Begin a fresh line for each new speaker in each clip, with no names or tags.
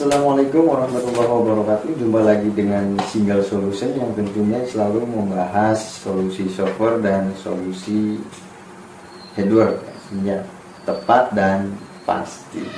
Assalamualaikum warahmatullahi wabarakatuh. Jumpa lagi dengan Single Solution yang tentunya selalu membahas solusi software dan solusi hardware yang tepat dan pasti.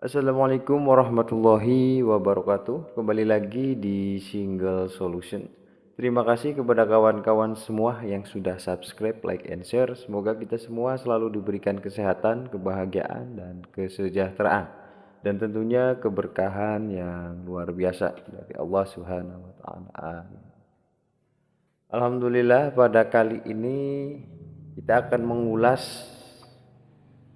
Assalamualaikum warahmatullahi wabarakatuh. Kembali lagi di Single Solution. Terima kasih kepada kawan-kawan semua yang sudah subscribe, like, and share. Semoga kita semua selalu diberikan kesehatan, kebahagiaan, dan kesejahteraan. Dan tentunya keberkahan yang luar biasa dari Allah Subhanahu wa Ta'ala. Alhamdulillah, pada kali ini kita akan mengulas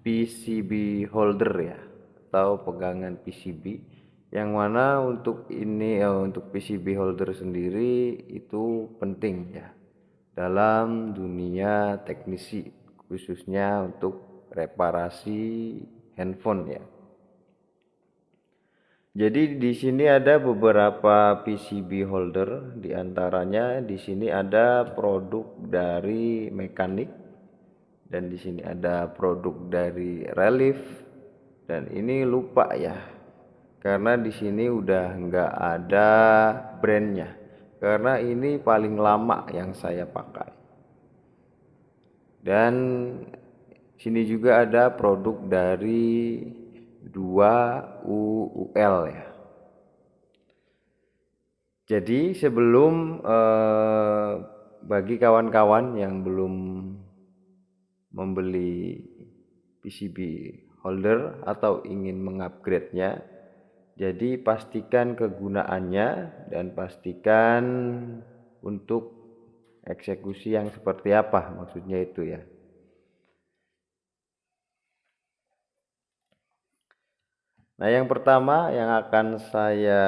PCB holder ya, atau pegangan PCB, yang mana untuk untuk PCB holder sendiri itu penting ya dalam dunia teknisi, khususnya untuk reparasi handphone ya. Jadi di sini ada beberapa PCB holder, diantaranya di sini ada produk dari Mekanik, dan di sini ada produk dari Relief, dan ini lupa ya, karena di sini udah nggak ada brandnya, karena ini paling lama yang saya pakai. Dan sini juga ada produk dari 2UUL ya. Jadi sebelum bagi kawan-kawan yang belum membeli PCB holder atau ingin mengupgrade-nya, jadi pastikan kegunaannya dan pastikan untuk eksekusi yang seperti apa, maksudnya itu ya. Nah, yang pertama yang akan saya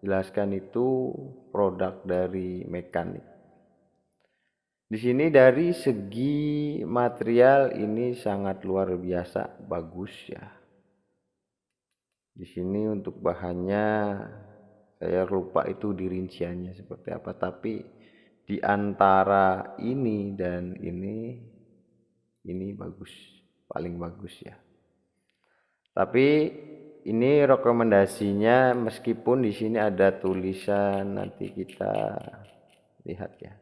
jelaskan itu produk dari Mekanik. Di sini dari segi material ini sangat luar biasa bagus ya. Di sini untuk bahannya saya lupa itu rinciannya seperti apa, tapi di antara ini dan ini bagus, paling bagus ya. Tapi ini rekomendasinya, meskipun di sini ada tulisan, nanti kita lihat ya.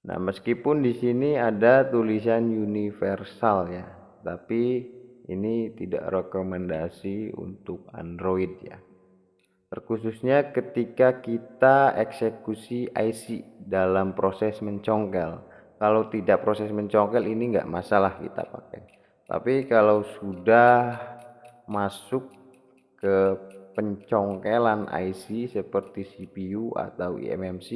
Nah, meskipun di sini ada tulisan universal ya, tapi ini tidak rekomendasi untuk Android ya. Terkhususnya ketika kita eksekusi IC dalam proses mencongkel. Kalau tidak proses mencongkel ini nggak masalah kita pakai. Tapi kalau sudah masuk ke pencongkelan IC seperti CPU atau eMMC,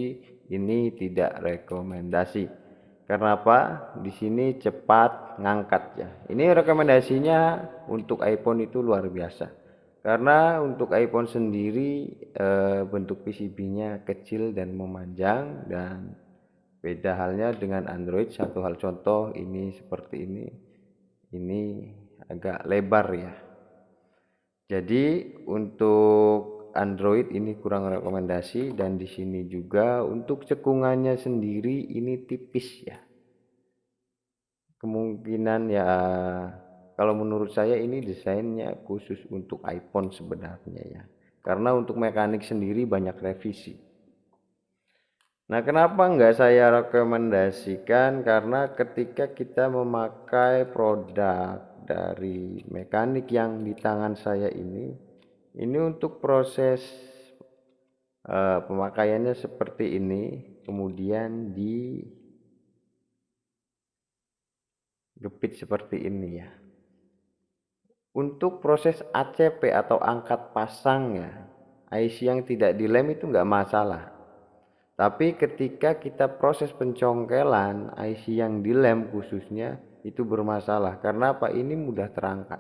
ini tidak rekomendasi. Karena apa? Di sini cepat ngangkat ya. Ini rekomendasinya untuk iPhone itu luar biasa. Karena untuk iPhone sendiri bentuk PCB-nya kecil dan memanjang, dan beda halnya dengan Android. Satu hal contoh, ini seperti ini agak lebar ya. Jadi untuk Android ini kurang rekomendasi, dan di sini juga untuk cekungannya sendiri ini tipis ya. Kemungkinan ya, kalau menurut saya ini desainnya khusus untuk iPhone sebenarnya ya. Karena untuk Mekanik sendiri banyak revisi. Nah, kenapa enggak saya rekomendasikan? Karena ketika kita memakai produk dari Mekanik yang di tangan saya ini untuk proses pemakaiannya seperti ini, kemudian digepit seperti ini ya. Untuk proses ACP atau angkat pasangnya, IC yang tidak dilem itu enggak masalah. Tapi ketika kita proses pencongkelan, IC yang dilem khususnya itu bermasalah. Karena apa? Ini mudah terangkat.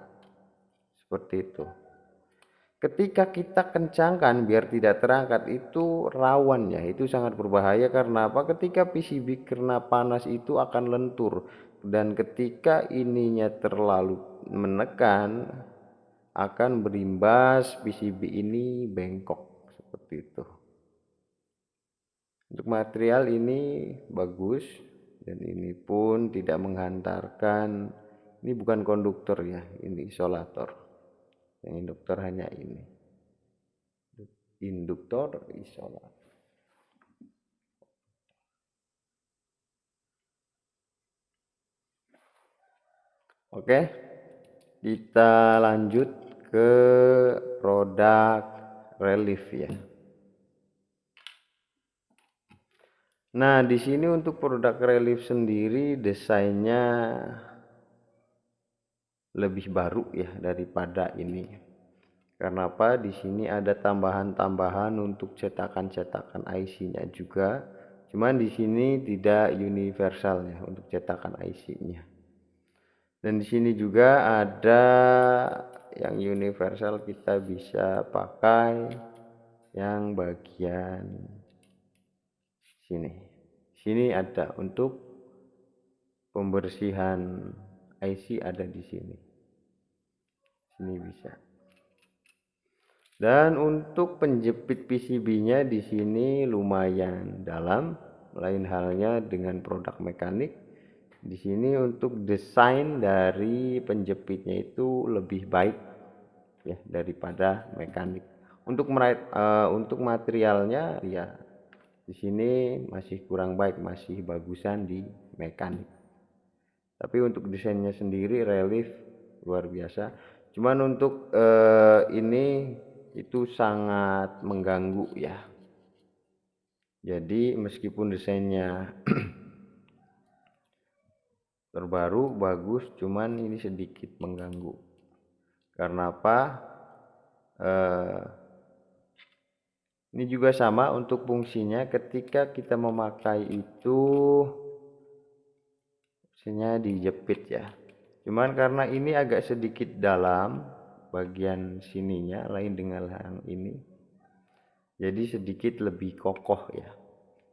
Seperti itu. Ketika kita kencangkan biar tidak terangkat, itu rawan ya. Itu sangat berbahaya. Karena apa? Ketika PCB kena panas itu akan lentur. Dan ketika ininya terlalu menekan, akan berimbas PCB ini bengkok. Seperti itu. Untuk material ini bagus, dan ini pun tidak menghantarkan. Ini bukan konduktor ya, ini isolator. Yang induktor hanya ini, induktor isolator. Oke, kita lanjut ke produk relief ya. Nah, di sini untuk produk relief sendiri desainnya lebih baru ya daripada ini. Karena apa? Di sini ada tambahan-tambahan untuk cetakan-cetakan IC-nya juga. Cuman di sini tidak universal ya untuk cetakan IC-nya. Dan di sini juga ada yang universal, kita bisa pakai yang bagian sini. Sini ada untuk pembersihan IC, ada di sini. Sini bisa. Dan untuk penjepit PCB-nya di sini lumayan dalam, lain halnya dengan produk mekanik. Di sini untuk desain dari penjepitnya itu lebih baik ya daripada mekanik. Untuk materialnya ya di sini masih kurang baik, masih bagusan di mekanik. Tapi untuk desainnya sendiri relief luar biasa. Cuman untuk ini itu sangat mengganggu ya. Jadi meskipun desainnya terbaru bagus, cuman ini sedikit mengganggu. Karena apa? Ini juga sama untuk fungsinya, ketika kita memakai itu fungsinya dijepit ya. Cuman karena ini agak sedikit dalam bagian sininya, lain dengan yang ini, jadi sedikit lebih kokoh ya.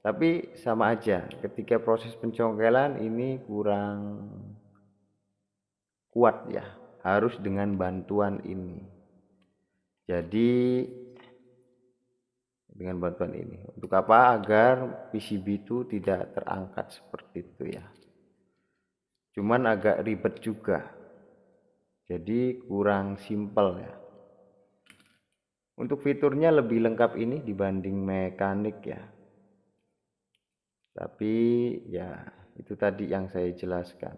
Tapi sama aja, ketika proses pencongkelan ini kurang kuat ya, harus dengan bantuan ini. Jadi dengan bantuan ini untuk apa? Agar PCB itu tidak terangkat seperti itu ya. Cuman agak ribet juga, jadi kurang simpel ya. Untuk fiturnya lebih lengkap ini dibanding mekanik ya. Tapi ya itu tadi yang saya jelaskan.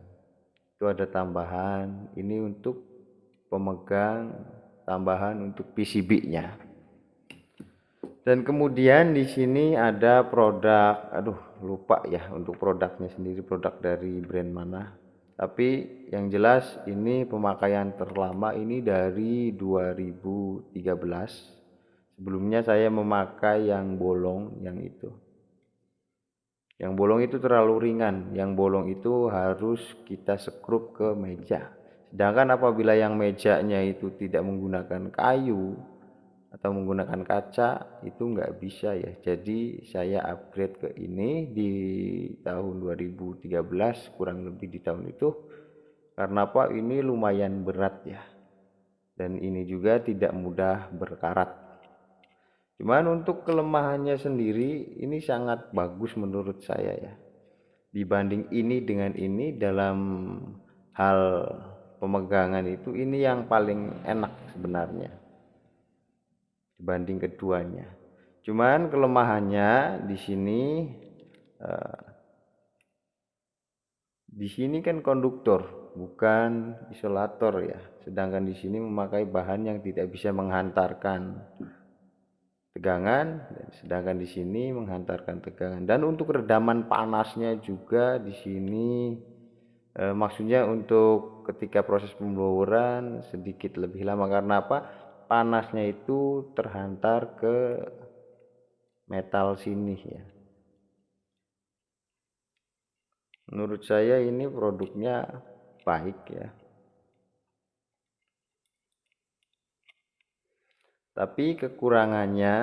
Itu ada tambahan ini untuk pemegang, tambahan untuk PCB-nya. Dan kemudian di sini ada produk, aduh lupa ya untuk produknya sendiri, produk dari brand mana. Tapi yang jelas ini pemakaian terlama ini dari 2013. Sebelumnya saya memakai yang bolong, yang itu. Yang bolong itu terlalu ringan, yang bolong itu harus kita sekrup ke meja. Sedangkan apabila yang mejanya itu tidak menggunakan kayu atau menggunakan kaca, itu nggak bisa ya. Jadi saya upgrade ke ini di tahun 2013, kurang lebih di tahun itu. Karena apa? Ini lumayan berat ya. Dan ini juga tidak mudah berkarat. Cuman untuk kelemahannya sendiri ini sangat bagus menurut saya ya. Dibanding ini dengan ini dalam hal pemegangan itu, ini yang paling enak sebenarnya dibanding keduanya. Cuman kelemahannya di sini kan konduktor bukan isolator ya. Sedangkan di sini memakai bahan yang tidak bisa menghantarkan tegangan, sedangkan di sini menghantarkan tegangan. Dan untuk redaman panasnya juga di sini maksudnya untuk ketika proses pembloweran sedikit lebih lama. Karena apa? Panasnya itu terhantar ke metal sini ya. Menurut saya ini produknya baik ya. Tapi kekurangannya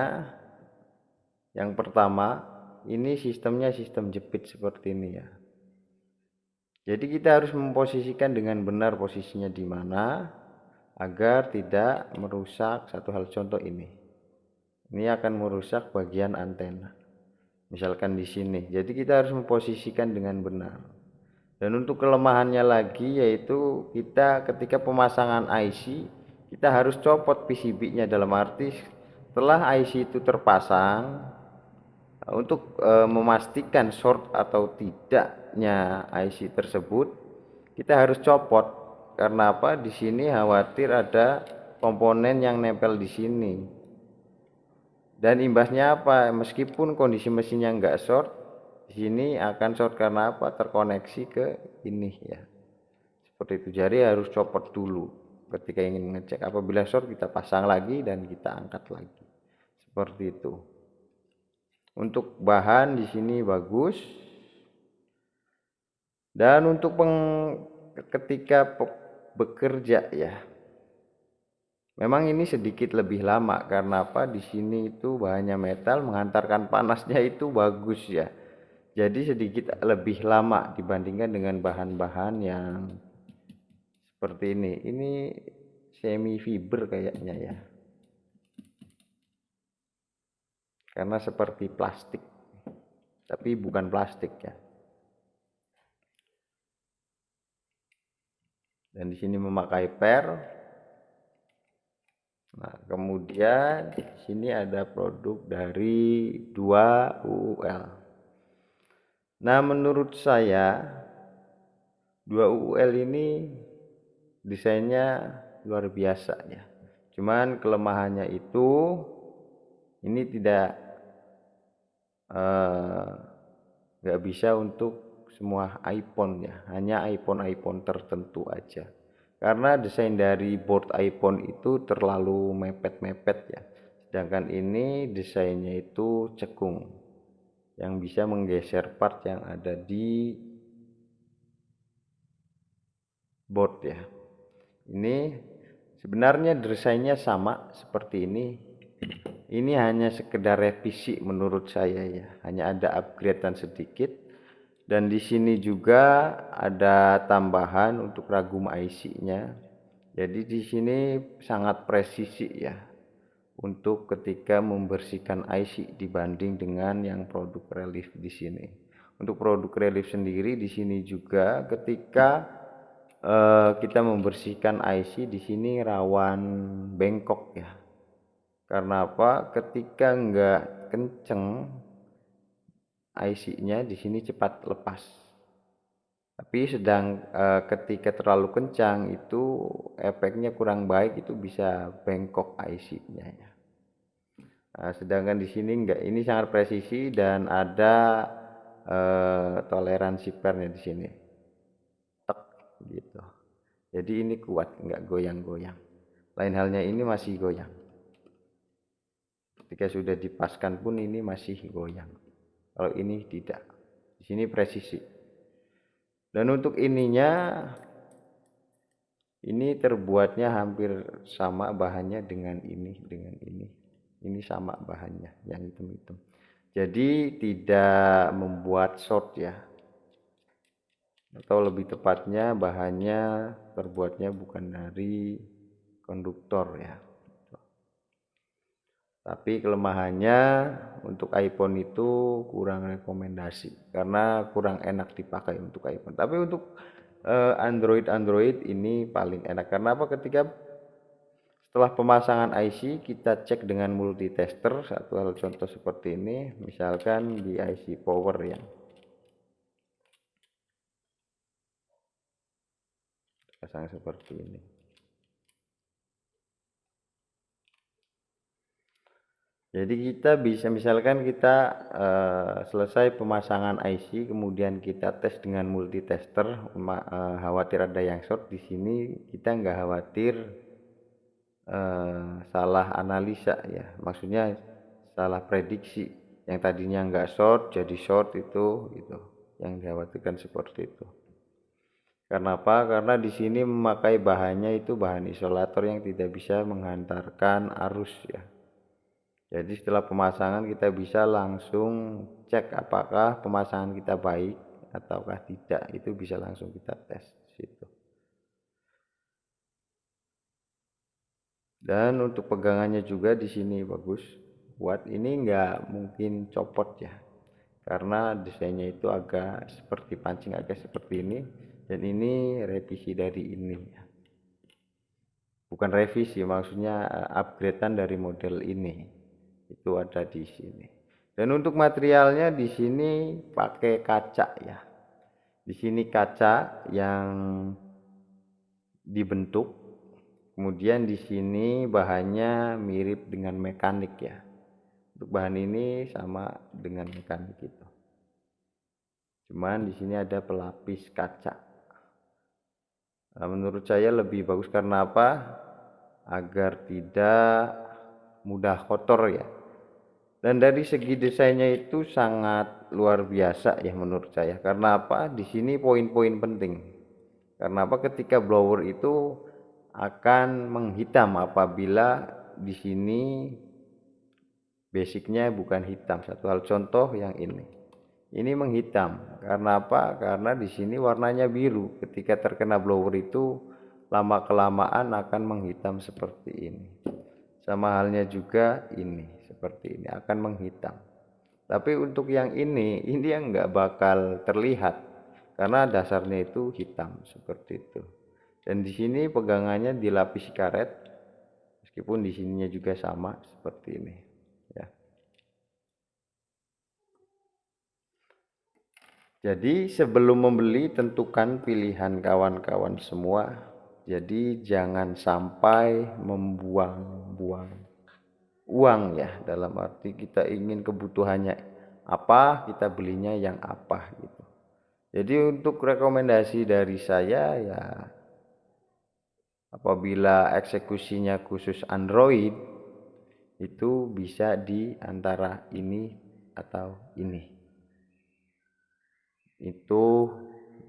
yang pertama, ini sistemnya sistem jepit seperti ini ya. Jadi kita harus memposisikan dengan benar posisinya di mana agar tidak merusak satu hal. Contoh ini akan merusak bagian antena. misalkan di sini. Jadi kita harus memposisikan dengan benar. Dan untuk kelemahannya lagi yaitu kita ketika pemasangan IC kita harus copot PCB-nya, dalam arti setelah IC itu terpasang untuk memastikan short atau tidaknya IC tersebut kita harus copot. Karena apa? Di sini khawatir ada komponen yang nempel di sini. Dan imbasnya apa? Meskipun kondisi mesinnya nggak short, di sini akan short karena apa? Terkoneksi ke ini ya. Seperti itu. Jadi harus copot dulu ketika ingin ngecek. Apabila short kita pasang lagi dan kita angkat lagi. Seperti itu. Untuk bahan di sini bagus. Dan untuk ketika bekerja ya. Memang ini sedikit lebih lama karena apa? Di sini itu bahannya metal, menghantarkan panasnya itu bagus ya. Jadi sedikit lebih lama dibandingkan dengan bahan-bahan yang seperti ini. Ini semi fiber kayaknya ya. Karena seperti plastik. Tapi bukan plastik ya. Dan di sini memakai per. Nah, kemudian di sini ada produk dari 2UUL. Nah, menurut saya 2UUL ini desainnya luar biasa ya. Cuman kelemahannya itu ini tidak nggak bisa untuk semua iPhone ya, hanya iPhone tertentu aja. Karena desain dari board iPhone itu terlalu mepet-mepet ya. Sedangkan ini desainnya itu cekung yang bisa menggeser part yang ada di board ya. Ini sebenarnya desainnya sama seperti ini. Ini hanya sekedar revisi menurut saya ya, hanya ada upgradean sedikit. Dan di sini juga ada tambahan untuk ragum IC-nya. Jadi di sini sangat presisi ya untuk ketika membersihkan IC dibanding dengan yang produk relief di sini. Untuk produk relief sendiri di sini juga ketika kita membersihkan IC di sini rawan bengkok ya. Karena apa? Ketika enggak kenceng IC-nya di sini cepat lepas. Tapi ketika terlalu kencang itu efeknya kurang baik, itu bisa bengkok IC-nya ya. Nah, sedangkan di sini enggak, ini sangat presisi dan ada toleransi pernya di sini. Tek gitu. Jadi ini kuat, enggak goyang-goyang. Lain halnya ini masih goyang. Ketika sudah dipaskan pun ini masih goyang. Kalau ini tidak. Di sini presisi. Dan untuk ininya ini terbuatnya hampir sama bahannya dengan ini, Ini sama bahannya yang hitam-hitam. Jadi tidak membuat short ya. Atau lebih tepatnya bahannya terbuatnya bukan dari konduktor ya. Tapi kelemahannya untuk iPhone itu kurang rekomendasi karena kurang enak dipakai untuk iPhone. Tapi untuk Android ini paling enak. Karena apa? Ketika setelah pemasangan IC kita cek dengan multitester. Satu hal contoh seperti ini, misalkan di IC power ya, pasang seperti ini. Jadi kita bisa, misalkan kita selesai pemasangan IC, kemudian kita tes dengan multitester, khawatir ada yang short di sini, kita nggak khawatir salah analisa ya, maksudnya salah prediksi. Yang tadinya nggak short jadi short, itu yang dikhawatirkan seperti itu. Karena apa? Karena di sini memakai bahannya itu bahan isolator yang tidak bisa menghantarkan arus ya. Jadi setelah pemasangan kita bisa langsung cek apakah pemasangan kita baik ataukah tidak, itu bisa langsung kita tes di situ. Dan untuk pegangannya juga di sini bagus. Buat ini nggak mungkin copot ya. karena desainnya itu agak seperti pancing, agak seperti ini, dan ini revisi dari ini ya. Bukan revisi, maksudnya upgradean dari model ini. Itu ada di sini. Dan untuk materialnya di sini pakai kaca ya. Di sini kaca yang dibentuk. Kemudian di sini bahannya mirip dengan mekanik ya. Untuk bahan ini sama dengan mekanik itu. Cuman di sini ada pelapis kaca. Nah, menurut saya lebih bagus karena apa? Agar tidak mudah kotor ya. Dan dari segi desainnya itu sangat luar biasa ya menurut saya. Karena apa? Di sini poin-poin penting. Karena apa? Ketika blower itu akan menghitam apabila di sini basicnya bukan hitam. Satu hal contoh yang ini menghitam. Karena apa? Karena di sini warnanya biru. Ketika terkena blower itu lama kelamaan akan menghitam seperti ini. Sama halnya juga ini seperti ini akan menghitam. Tapi untuk yang ini yang nggak bakal terlihat karena dasarnya itu hitam seperti itu. Dan di sini pegangannya dilapisi karet, meskipun di sininya juga sama seperti ini. Ya. Jadi sebelum membeli tentukan pilihan kawan-kawan semua. Jadi jangan sampai membuang-buang uang ya, dalam arti kita ingin kebutuhannya apa, kita belinya yang apa gitu. Jadi untuk rekomendasi dari saya ya, apabila eksekusinya khusus Android itu bisa di antara ini atau ini. Itu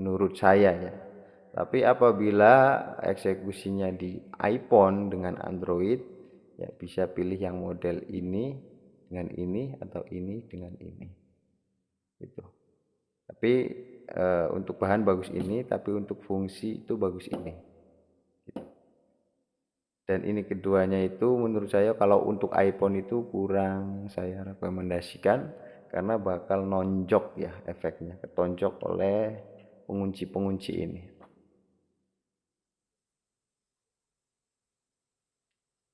menurut saya ya. Tapi apabila eksekusinya di iPhone dengan Android ya bisa pilih yang model ini dengan ini atau ini dengan ini. Gitu. Tapi untuk bahan bagus ini, tapi untuk fungsi itu bagus ini. Gitu. Dan ini keduanya itu menurut saya kalau untuk iPhone itu kurang saya rekomendasikan karena bakal nonjok ya efeknya, ketonjok oleh pengunci-pengunci ini.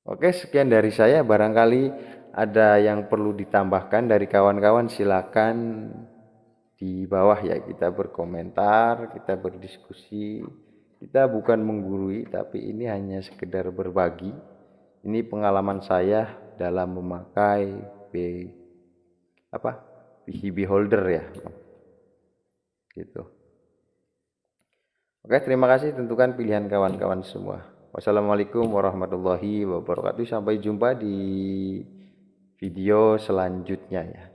Oke, sekian dari saya. Barangkali ada yang perlu ditambahkan dari kawan-kawan, silakan di bawah ya, kita berkomentar, kita berdiskusi. Kita bukan menggurui, tapi ini hanya sekedar berbagi. Ini pengalaman saya dalam memakai PCB holder ya. Gitu. Oke, terima kasih, tentukan pilihan kawan-kawan semua. Wassalamualaikum warahmatullahi wabarakatuh. Sampai jumpa di video selanjutnya ya.